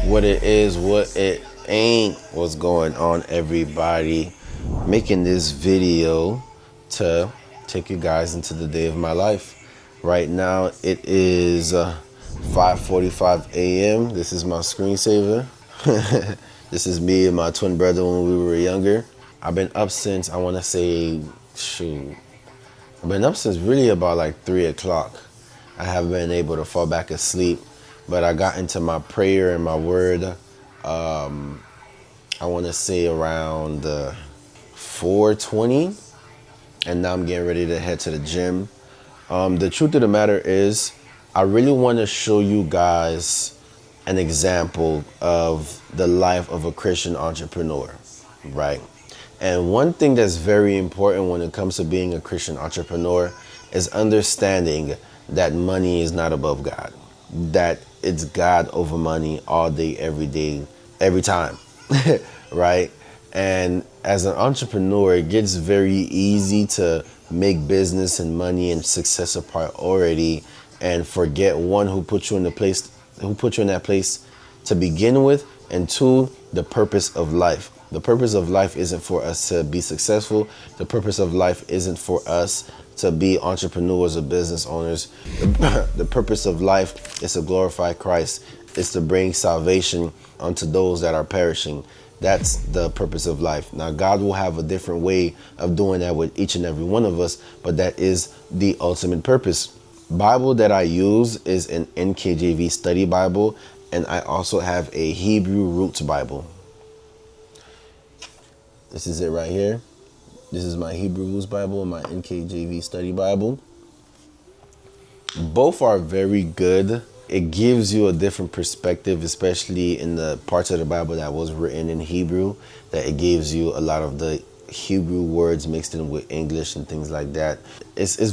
What it is, what it ain't. What's going on, everybody? Making this video to take you guys into the day of my life. Right now it is 5:45 a.m. This is my screensaver. This is me and my twin brother when we were younger. I've been up since, I want to say, shoot, I've been up since really about like 3 o'clock. I haven't been able to fall back asleep, but I got into my prayer and my word. I want to say around 4:20, and now I'm getting ready to head to the gym. The truth of the matter is, I really want to show you guys an example of the life of a Christian entrepreneur, right? And one thing that's very important when it comes to being a Christian entrepreneur is understanding that money is not above God, that it's God over money all day, every day, every time, right? And as an entrepreneur, it gets very easy to make business and money and success a priority and forget, one, who put you in that place to begin with, and two, the purpose of life. The purpose of life isn't for us to be successful. The purpose of life isn't for us to be entrepreneurs or business owners. The purpose of life is to glorify Christ. It's to bring salvation unto those that are perishing. That's the purpose of life. Now, God will have a different way of doing that with each and every one of us, but that is the ultimate purpose. Bible that I use is an NKJV study Bible, and I also have a Hebrew Roots Bible. This is it right here. This is my Hebrew Roots Bible and my NKJV study Bible. Both are very good. It gives you a different perspective, especially in the parts of the Bible that was written in Hebrew, that it gives you a lot of the Hebrew words mixed in with English and things like that. It's a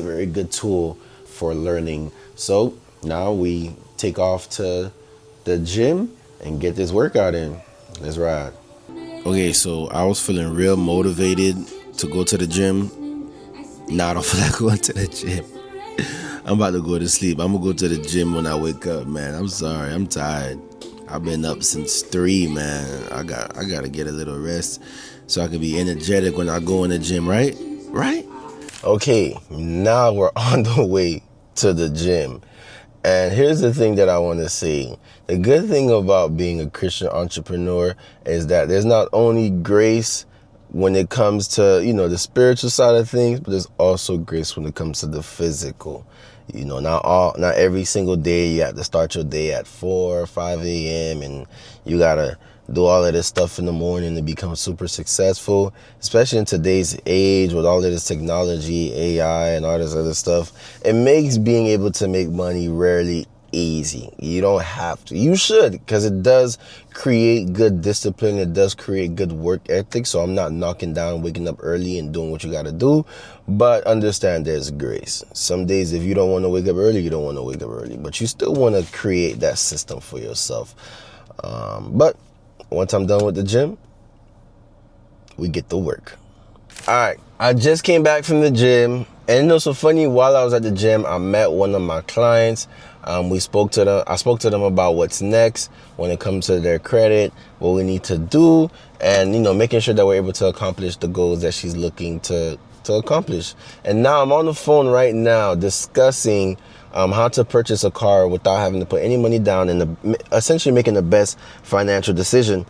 very good tool for learning. So now we take off to the gym and get this workout in. Let's ride. Okay, so I was feeling real motivated to go to the gym. Now I don't feel like going to the gym. I'm about to go to sleep. I'm gonna go to the gym when I wake up, man. I'm sorry, I'm tired. I've been up since 3, man. I gotta get a little rest so I can be energetic when I go in the gym, right? Right? Okay, now we're on the way to the gym. And here's the thing that I want to say. The good thing about being a Christian entrepreneur is that there's not only grace when it comes to, the spiritual side of things, but there's also grace when it comes to the physical. Not every single day you have to start your day at 4 or 5 a.m. and you gotta do all of this stuff in the morning to become super successful, especially in today's age with all of this technology, AI, and all this other stuff. It makes being able to make money rarely easy. You don't have to. You should, because it does create good discipline. It does create good work ethic. So I'm not knocking down waking up early and doing what you got to do, but understand there's grace. Some days if you don't want to wake up early, you don't want to wake up early, but you still want to create that system for yourself. But once I'm done with the gym, we get to work. All right, I just came back from the gym, and so funny, while I was at the gym, I met one of my clients. I spoke to them about what's next when it comes to their credit, what we need to do, and making sure that we're able to accomplish the goals that she's looking to accomplish. And now I'm on the phone right now discussing how to purchase a car without having to put any money down and essentially making the best financial decision.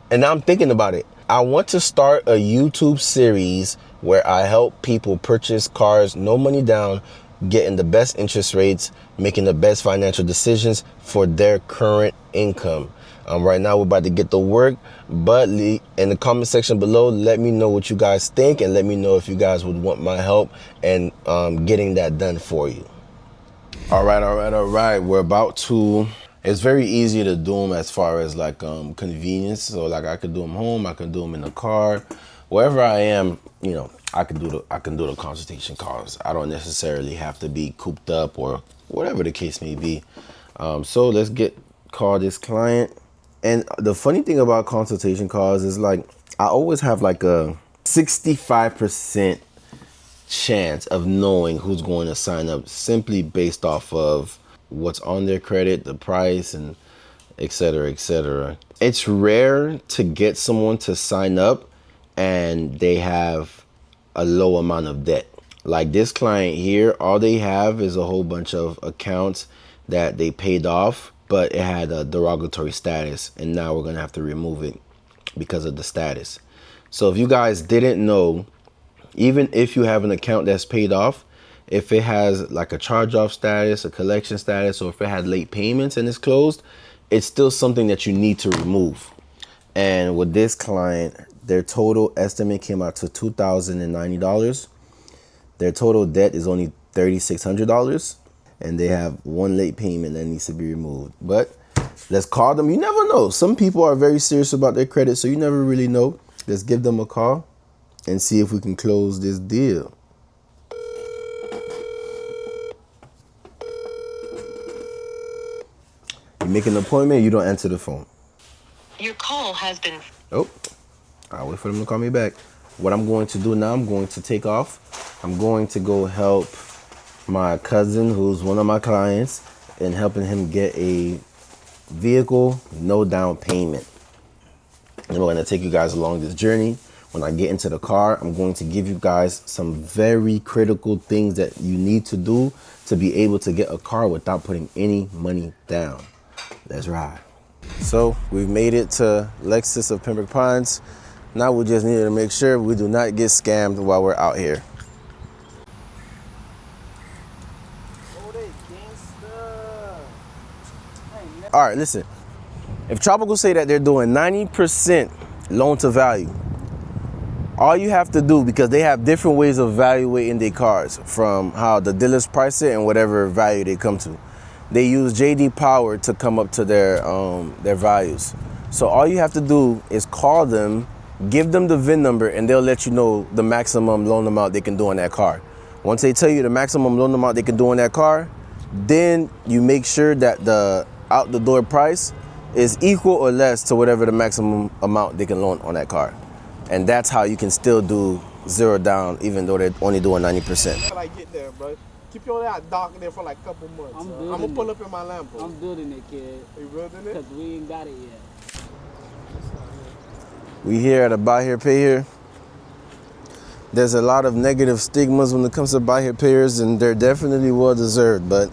And now I'm thinking about it. I want to start a YouTube series where I help people purchase cars, no money down, getting the best interest rates, making the best financial decisions for their current income. Right now we're about to get to work, but in the comment section below, let me know what you guys think and let me know if you guys would want my help and getting that done for you. All right. We're about to. It's very easy to do them as far as like convenience. So like I could do them home, I can do them in the car, wherever I am. I can do the consultation calls. I don't necessarily have to be cooped up or whatever the case may be. So let's call this client. And the funny thing about consultation calls is like I always have like a 65% chance of knowing who's going to sign up simply based off of what's on their credit, the price, and etc., etc. It's rare to get someone to sign up and they have a low amount of debt. Like this client here, all they have is a whole bunch of accounts that they paid off, but it had a derogatory status, and now we're gonna have to remove it because of the status. So if you guys didn't know, even if you have an account that's paid off, if it has like a charge-off status, a collection status, or if it had late payments and it's closed, it's still something that you need to remove. And with this client, their total estimate came out to $2,090. Their total debt is only $3,600, and they have one late payment that needs to be removed. But let's call them. You never know. Some people are very serious about their credit, so you never really know. Let's give them a call and see if we can close this deal. You make an appointment, you don't answer the phone. Your call has been... Oh, I'll wait for them to call me back. What I'm going to do now, I'm going to take off. I'm going to go help my cousin, who's one of my clients, and helping him get a vehicle, no down payment. And we're going to take you guys along this journey. When I get into the car, I'm going to give you guys some very critical things that you need to do to be able to get a car without putting any money down. Let's ride. So we've made it to Lexus of Pembroke Pines. Now we just need to make sure we do not get scammed while we're out here. All right, listen. If Tropical say that they're doing 90% loan to value, all you have to do, because they have different ways of evaluating their cars from how the dealers price it and whatever value they come to. They use JD Power to come up to their values. So all you have to do is call them, give them the VIN number, and they'll let you know the maximum loan amount they can do on that car. Once they tell you the maximum loan amount they can do on that car, then you make sure that the out the door price is equal or less to whatever the maximum amount they can loan on that car. And that's how you can still do zero down, even though they're only doing 90%. Like get there, bro. Keep your that dark there for like a couple months. I'm gonna pull up in my Lambo. I'm building it, kid. You building it? Because we ain't got it yet. We here at a buy here, pay here. There's a lot of negative stigmas when it comes to buy here, payers, and they're definitely well deserved, but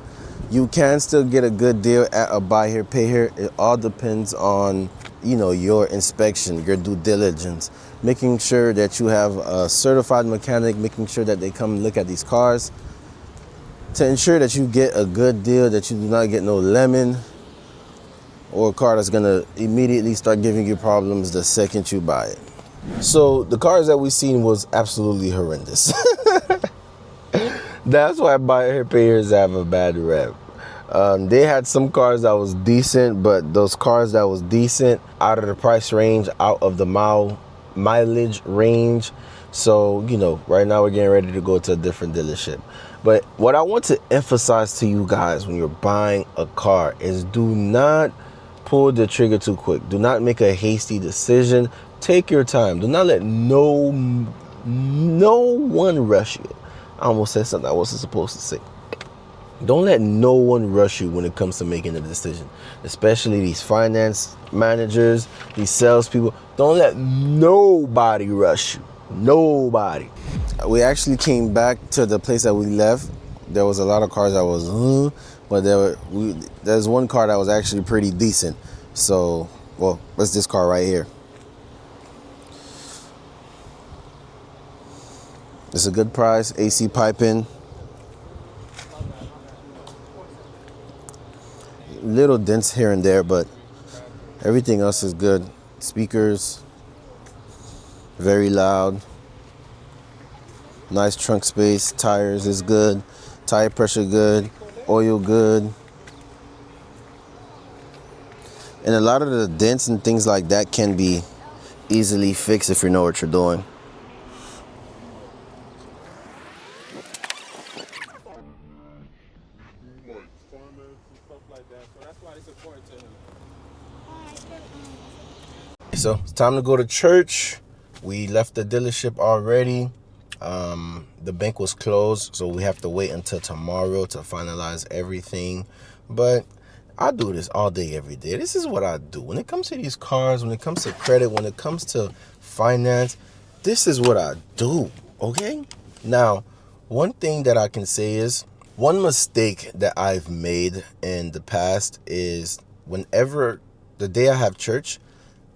you can still get a good deal at a buy here, pay here. It all depends on, you know, your inspection, your due diligence, making sure that you have a certified mechanic, making sure that they come look at these cars to ensure that you get a good deal, that you do not get no lemon or a car that's gonna immediately start giving you problems the second you buy it. So the cars that we seen was absolutely horrendous. That's why buy here payers have a bad rep. They had some cars that was decent, but those cars that was decent out of the price range, out of the mileage range. So, you know, right now we're getting ready to go to a different dealership. But what I want to emphasize to you guys when you're buying a car is do not pull the trigger too quick. Do not make a hasty decision. Take your time. Do not let no one rush you. I almost said something I wasn't supposed to say. Don't let no one rush you when it comes to making a decision, especially these finance managers, these salespeople. Don't let nobody rush you. Nobody. We actually came back to the place that we left. There was a lot of cars that was, but there's one car that was actually pretty decent. So, well, what's this car right here? It's a good price, AC piping. Little dents here and there, but everything else is good. Speakers, very loud. Nice trunk space. Tires is good. Tire pressure good. Oil good. And a lot of the dents and things like that can be easily fixed if you know what you're doing. So it's time to go to church. We left the dealership already. The bank was closed, so we have to wait until tomorrow to finalize everything. But I do this all day, every day. This is what I do. When it comes to these cars, when it comes to credit, when it comes to finance, this is what I do, okay? Now, one thing that I can say is, one mistake that I've made in the past is whenever the day I have church,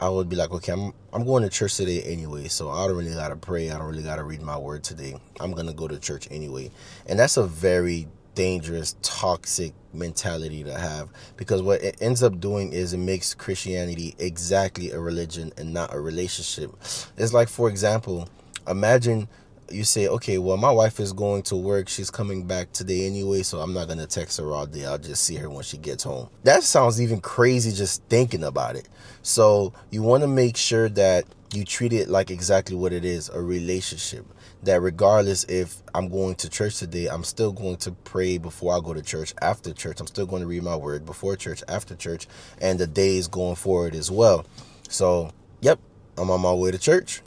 I would be like, okay, I'm going to church today anyway, so I don't really got to pray. I don't really got to read my word today. I'm going to go to church anyway. And that's a very dangerous, toxic mentality to have, because what it ends up doing is it makes Christianity exactly a religion and not a relationship. It's like, for example, imagine you say, okay, well, my wife is going to work. She's coming back today anyway, so I'm not going to text her all day. I'll just see her when she gets home. That sounds even crazy just thinking about it. So you want to make sure that you treat it like exactly what it is, a relationship. That regardless if I'm going to church today, I'm still going to pray before I go to church. After church, I'm still going to read my word before church, after church, and the days going forward as well. So, yep, I'm on my way to church.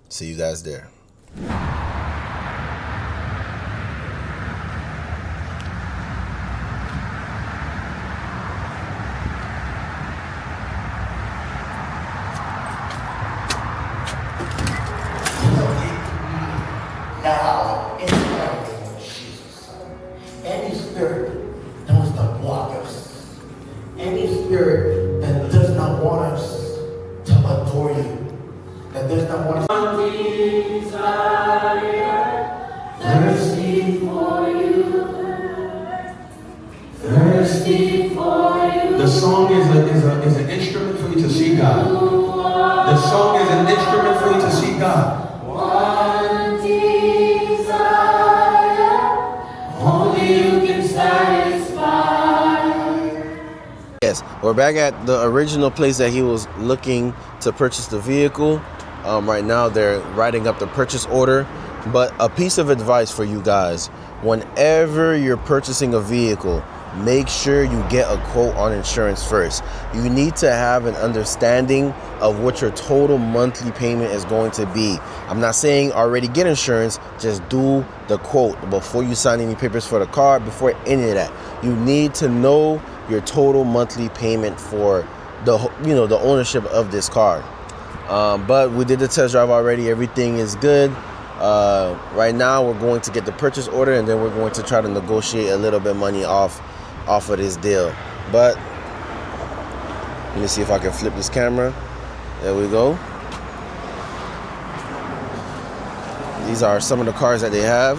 See you guys there. Now, in the name of Jesus, any spirit that wants to block us, any spirit that does not want us to adore you, that does not want us to desire, thirsty for you, thirsty for you. The song is an instrument for you to see God. The song is an instrument for you to see God. Yes, we're back at the original place that he was looking to purchase the vehicle. Right now they're writing up the purchase order. But a piece of advice for you guys: whenever you're purchasing a vehicle, make sure you get a quote on insurance first. You need to have an understanding of what your total monthly payment is going to be. I'm not saying already get insurance, just do the quote before you sign any papers for the car, before any of that. You need to know your total monthly payment for the ownership of this car. But we did the test drive already. Everything is good. Right now we're going to get the purchase order, and then we're going to try to negotiate a little bit money off of this deal. But let me see if I can flip this camera. There we go. These are some of the cars that they have.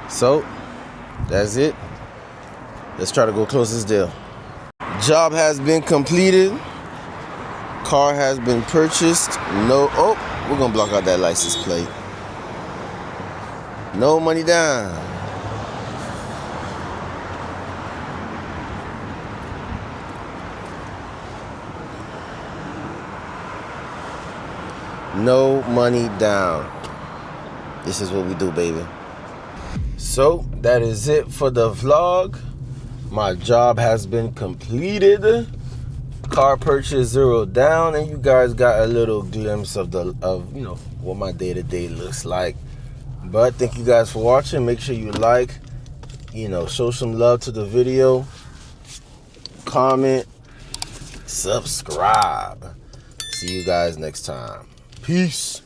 So that's it. Let's try to go close this deal. Job has been completed. Car has been purchased. We're gonna block out that license plate. No money down. No money down. This is what we do, baby. So that is it for the vlog. My job has been completed. Car purchase, 0 down, and you guys got a little glimpse of what my day-to-day looks like. But thank you guys for watching. Make sure you like, show some love to the video, comment, subscribe. See you guys next time. Peace.